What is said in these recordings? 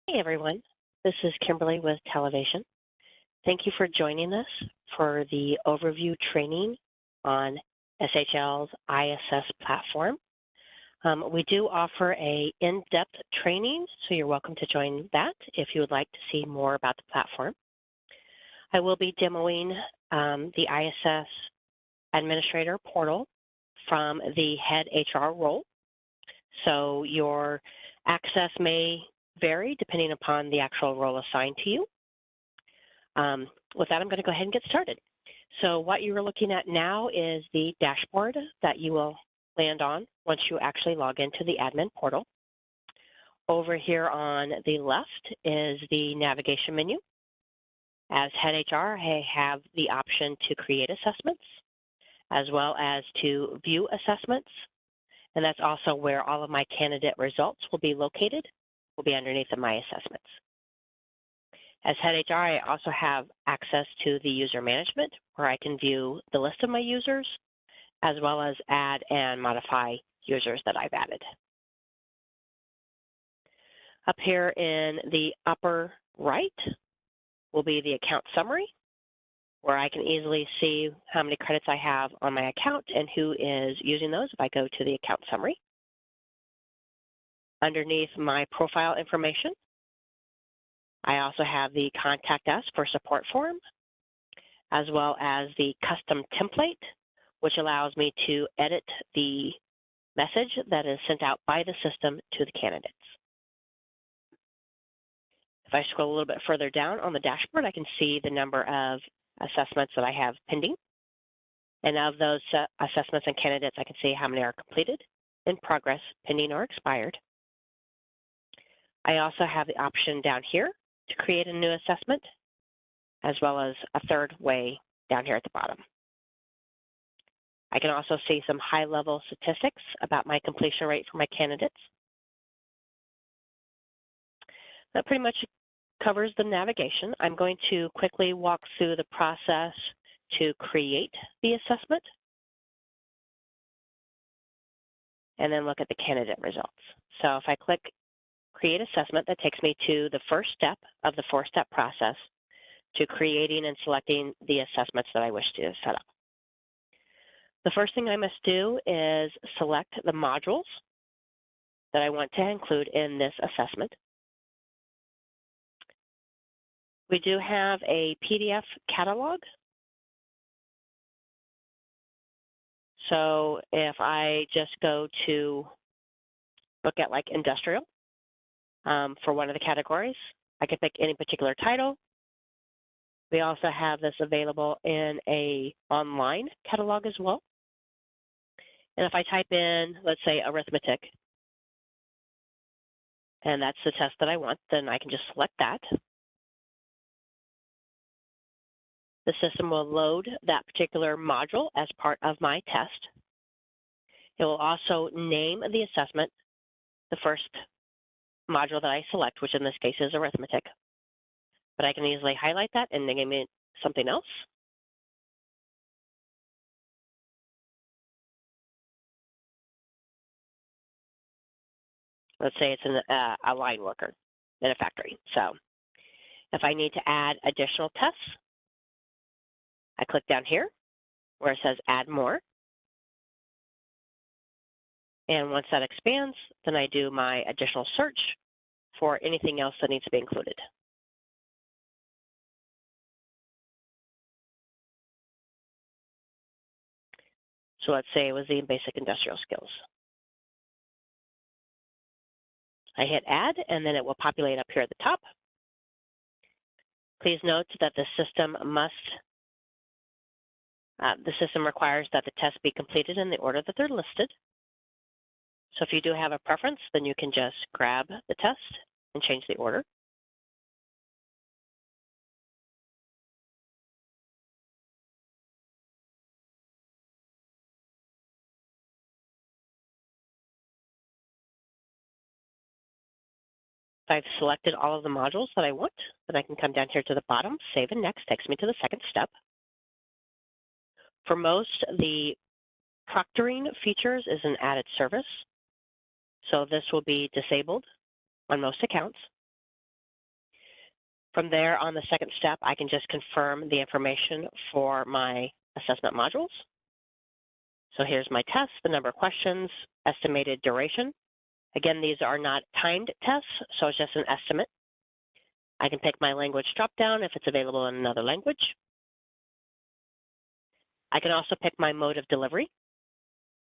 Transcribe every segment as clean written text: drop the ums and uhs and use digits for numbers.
Hey everyone, this is Kimberly with Television. Thank you for joining us for the overview training on SHL's iAssess platform. We do offer a in-depth training, so you're welcome to join that if you would like to see more about the platform. I will be demoing the iAssess administrator portal from the head HR role. So your access may vary depending upon the actual role assigned to you. With that, I'm going to go ahead and get started. So what you're looking at now is the dashboard that you will land on once you actually log into the admin portal. Over here on the left is the navigation menu. As head HR, I have the option to create assessments as well as to view assessments. And that's also where all of my candidate results will be located, will be underneath of my assessments. As head HR, I also have access to the user management, where I can view the list of my users, as well as add and modify users that I've added. Up here in the upper right will be the account summary, where I can easily see how many credits I have on my account and who is using those if I go to the account summary. Underneath my profile information, I also have the Contact Us for support form, as well as the custom template, which allows me to edit the message that is sent out by the system to the candidates. If I scroll a little bit further down on the dashboard, I can see the number of assessments that I have pending. And of those assessments and candidates, I can see how many are completed, in progress, pending, or expired. I also have the option down here to create a new assessment, as well as a third way down here at the bottom. I can also see some high-level statistics about my completion rate for my candidates. That pretty much covers the navigation. I'm going to quickly walk through the process to create the assessment, and then look at the candidate results. So if I click Create Assessment, that takes me to the first step of the four-step process to creating and selecting the assessments that I wish to set up. The first thing I must do is select the modules that I want to include in this assessment. We do have a PDF catalog. So if I just go to look at like industrial, for one of the categories, I can pick any particular title. We also have this available in an online catalog as well. And if I type in, let's say, arithmetic, and that's the test that I want, then I can just select that. The system will load that particular module as part of my test. It will also name the assessment, the first module that I select, which in this case is arithmetic. But I can easily highlight that and name it something else. Let's say it's a line worker in a factory. So if I need to add additional tests, I click down here where it says Add More. And once that expands, then I do my additional search for anything else that needs to be included. So let's say it was the basic industrial skills. I hit Add, and then it will populate up here at the top. Please note that the system requires that the tests be completed in the order that they're listed. So if you do have a preference, then you can just grab the test and change the order. If I've selected all of the modules that I want, then I can come down here to the bottom, Save and Next, takes me to the second step. For most, the proctoring features is an added service. So this will be disabled on most accounts. From there, on the second step, I can just confirm the information for my assessment modules. So here's my test, the number of questions, estimated duration. Again, these are not timed tests, so it's just an estimate. I can pick my language dropdown if it's available in another language. I can also pick my mode of delivery.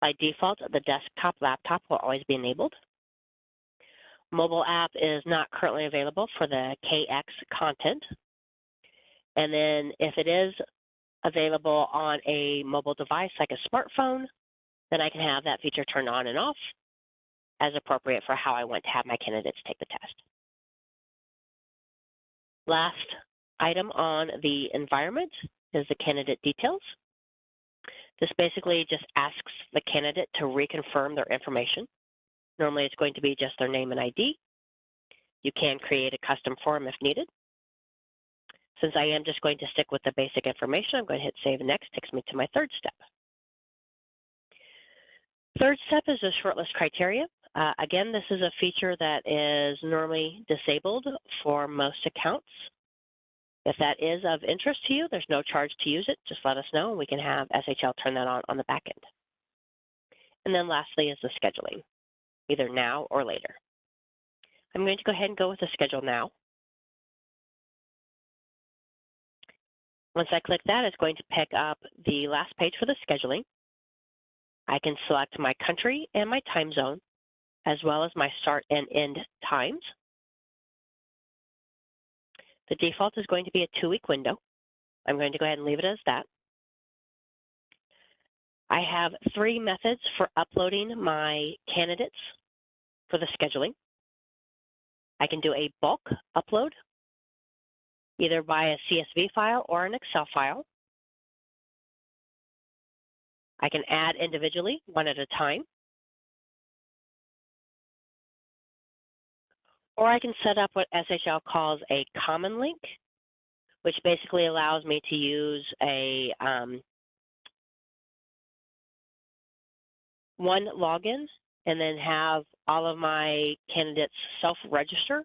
By default, the desktop laptop will always be enabled. Mobile app is not currently available for the KX content. And then if it is available on a mobile device like a smartphone, then I can have that feature turned on and off as appropriate for how I want to have my candidates take the test. Last item on the environment is the candidate details. This basically just asks the candidate to reconfirm their information. Normally it's going to be just their name and ID. You can create a custom form if needed. Since I am just going to stick with the basic information, I'm going to hit Save Next, takes me to my third step. Third step is the shortlist criteria. Again, this is a feature that is normally disabled for most accounts. If that is of interest to you, there's no charge to use it. Just let us know and we can have SHL turn that on the back end. And then lastly is the scheduling, either now or later. I'm going to go ahead and go with the schedule now. Once I click that, it's going to pick up the last page for the scheduling. I can select my country and my time zone, as well as my start and end times. The default is going to be a 2-week window. I'm going to go ahead and leave it as that. I have 3 methods for uploading my candidates for the scheduling. I can do a bulk upload, either by a CSV file or an Excel file. I can add individually, one at a time. Or I can set up what SHL calls a common link, which basically allows me to use a one login and then have all of my candidates self-register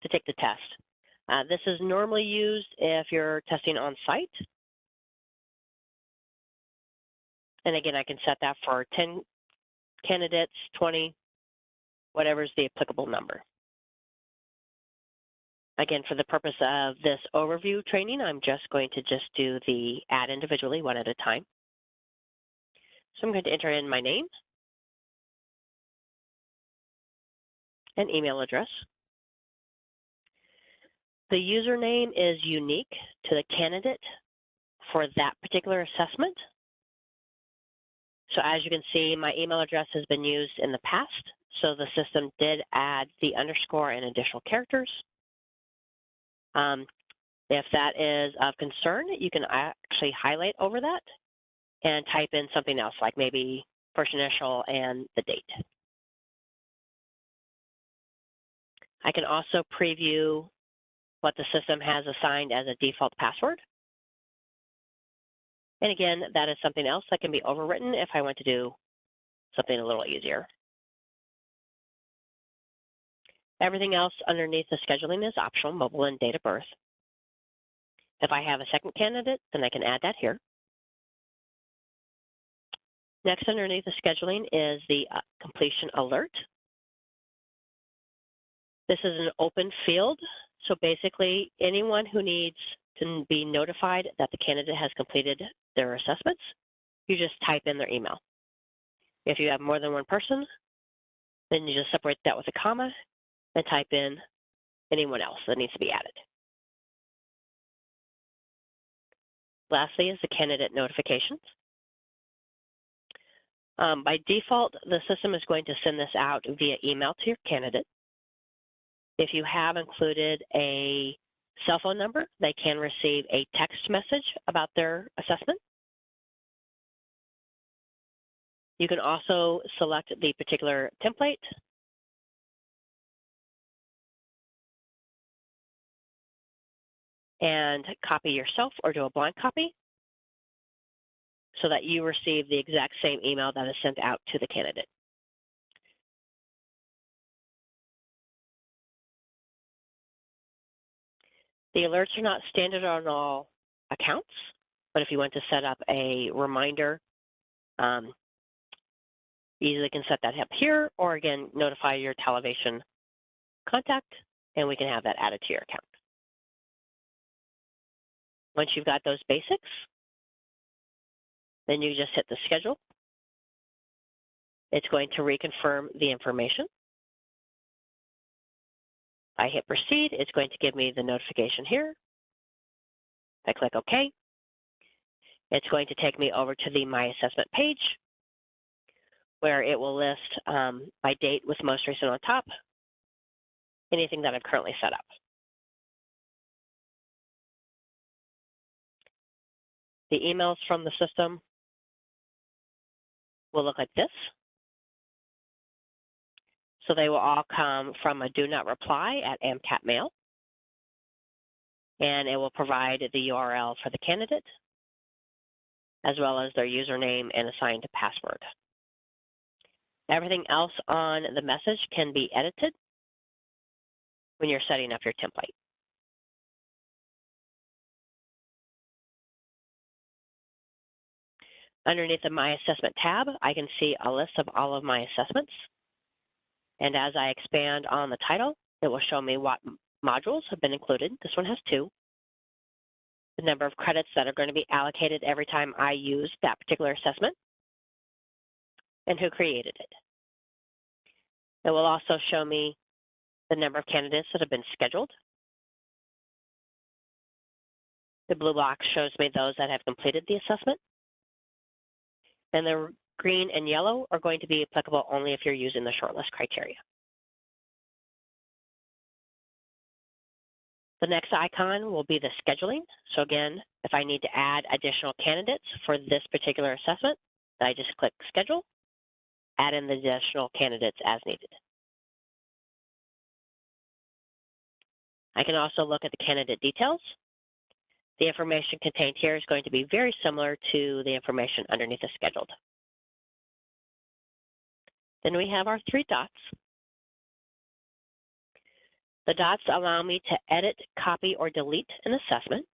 to take the test. This is normally used if you're testing on site. And again, I can set that for 10 candidates, 20, whatever's the applicable number. Again, for the purpose of this overview training, I'm just going to do the add individually, one at a time. So I'm going to enter in my name and email address. The username is unique to the candidate for that particular assessment. So as you can see, my email address has been used in the past, so the system did add the underscore and additional characters. If that is of concern, you can actually highlight over that and type in something else, like maybe first initial and the date. I can also preview what the system has assigned as a default password. And again, that is something else that can be overwritten if I want to do something a little easier. Everything else underneath the scheduling is optional, mobile and date of birth. If I have a second candidate, then I can add that here. Next, underneath the scheduling is the completion alert. This is an open field, so basically anyone who needs to be notified that the candidate has completed their assessments, you just type in their email. If you have more than one person, then you just separate that with a comma and type in anyone else that needs to be added. Lastly is the candidate notifications. By default, the system is going to send this out via email to your candidate. If you have included a cell phone number, they can receive a text message about their assessment. You can also select the particular template and copy yourself or do a blank copy so that you receive the exact same email that is sent out to the candidate. The alerts are not standard on all accounts, but if you want to set up a reminder, you easily can set that up here, or again, notify your Televation contact, and we can have that added to your account. Once you've got those basics, then you just hit the schedule. It's going to reconfirm the information. I hit proceed, it's going to give me the notification here. I click OK. It's going to take me over to the My Assessment page, where it will list my date with most recent on top, anything that I've currently set up. The emails from the system will look like this. So they will all come from a do not reply at AMCAP Mail, and it will provide the URL for the candidate, as well as their username and assigned password. Everything else on the message can be edited when you're setting up your template. Underneath the My Assessment tab, I can see a list of all of my assessments. And as I expand on the title, it will show me what modules have been included. This one has 2. The number of credits that are going to be allocated every time I use that particular assessment, and who created it. It will also show me the number of candidates that have been scheduled. The blue box shows me those that have completed the assessment. And the green and yellow are going to be applicable only if you're using the shortlist criteria. The next icon will be the scheduling. So again, if I need to add additional candidates for this particular assessment, I just click schedule, add in the additional candidates as needed. I can also look at the candidate details. The information contained here is going to be very similar to the information underneath the scheduled. Then we have our 3 dots. The dots allow me to edit, copy, or delete an assessment.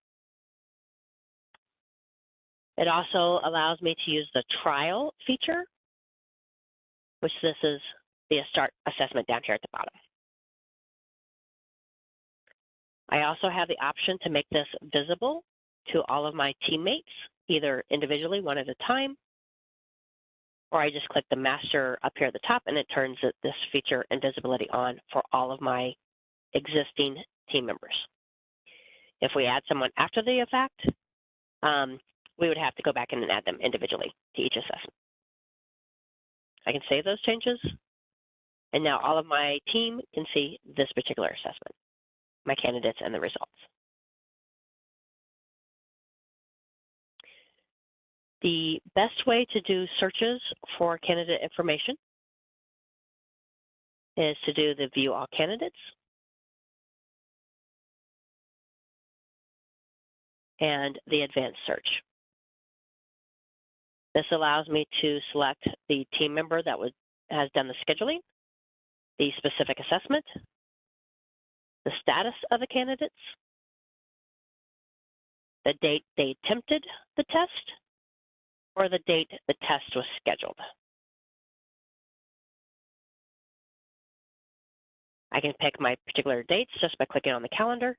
It also allows me to use the trial feature, which this is the start assessment down here at the bottom. I also have the option to make this visible to all of my teammates, either individually, one at a time, or I just click the master up here at the top and it turns this feature and visibility on for all of my existing team members. If we add someone after the fact, we would have to go back in and add them individually to each assessment. I can save those changes, and now all of my team can see this particular assessment, my candidates and the results. The best way to do searches for candidate information is to do the View All Candidates and the Advanced Search. This allows me to select the team member that has done the scheduling, the specific assessment, the status of the candidates, the date they attempted the test, or the date the test was scheduled. I can pick my particular dates just by clicking on the calendar.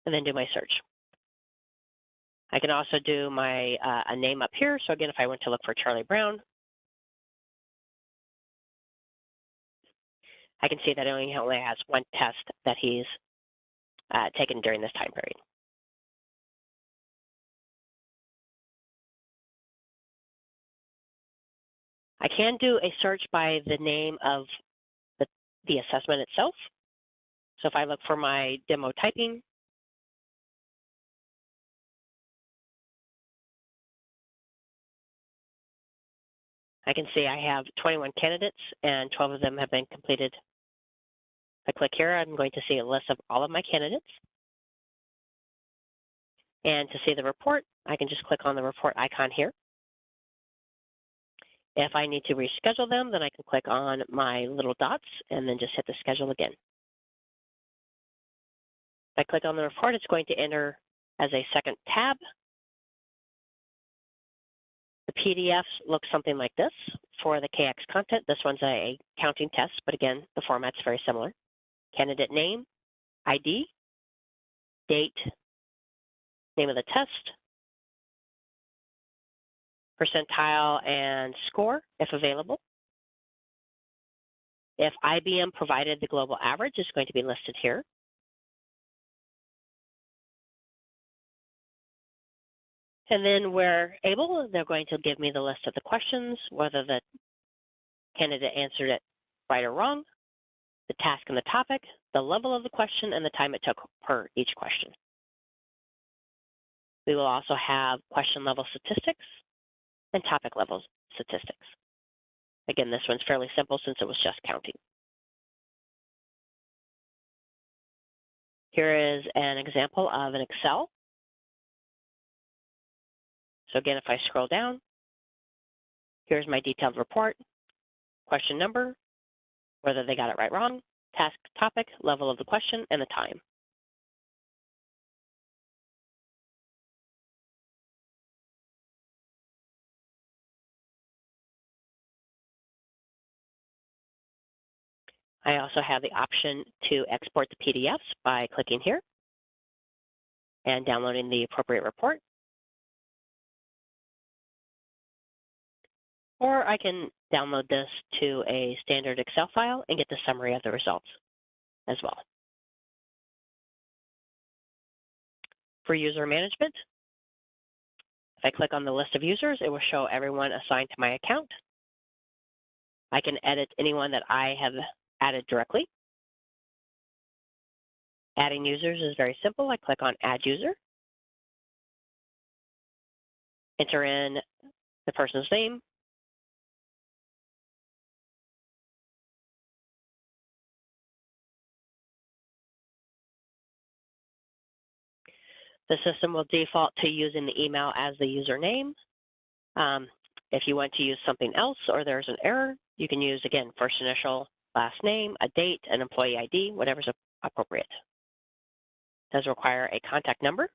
And then do my search. I can also do my a name up here. So again, if I went to look for Charlie Brown, I can see that it only has 1 test that he's taken during this time period. I can do a search by the name of the assessment itself. So if I look for my demo typing, I can see I have 21 candidates and 12 of them have been completed If I click here, I'm going to see a list of all of my candidates. And to see the report, I can just click on the report icon here. If I need to reschedule them, then I can click on my little dots and then just hit the schedule again. If I click on the report, it's going to enter as a second tab. The PDFs look something like this for the KX content. This one's a counting test, but again, the format's very similar. Candidate name, ID, date, name of the test, percentile and score, if available. If IBM provided the global average, it's going to be listed here. And then where able, they're going to give me the list of the questions, whether the candidate answered it right or wrong, the task and the topic, the level of the question, and the time it took per each question. We will also have question level statistics and topic level statistics. Again, this one's fairly simple since it was just counting. Here is an example of an Excel. So again, if I scroll down, here's my detailed report, question number, whether they got it right or wrong, task, topic, level of the question, and the time. I also have the option to export the PDFs by clicking here and downloading the appropriate report. Or I can download this to a standard Excel file and get the summary of the results as well. For user management, if I click on the list of users, it will show everyone assigned to my account. I can edit anyone that I have added directly. Adding users is very simple. I click on Add User, enter in the person's name, the system will default to using the email as the username. If you want to use something else or there's an error, you can use, again, first initial, last name, a date, an employee ID, whatever's appropriate. It does require a contact number.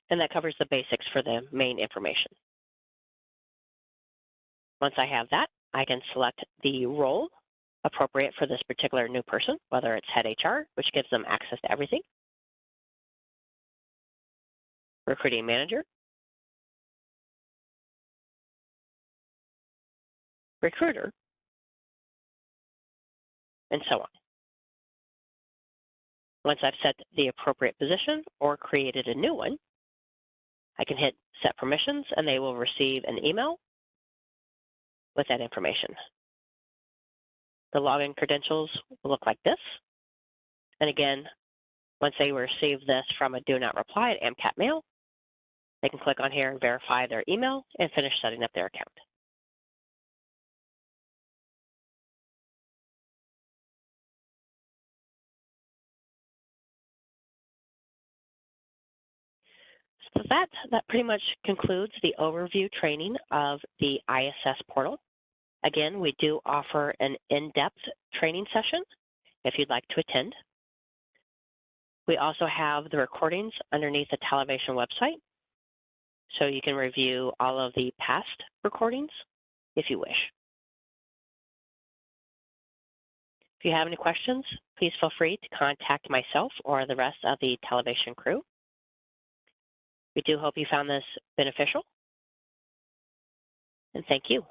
And that covers the basics for the main information. Once I have that, I can select the role appropriate for this particular new person, whether it's head HR, which gives them access to everything, recruiting manager, recruiter, and so on. Once I've set the appropriate position or created a new one, I can hit Set Permissions, and they will receive an email with that information. The login credentials will look like this. And again, once they receive this from a Do Not Reply at AMCAP Mail, they can click on here and verify their email and finish setting up their account. So that pretty much concludes the overview training of the iAssess portal. Again, we do offer an in-depth training session if you'd like to attend. We also have the recordings underneath the Talivation website, so you can review all of the past recordings if you wish. If you have any questions, please feel free to contact myself or the rest of the Talivation crew. We do hope you found this beneficial, and thank you.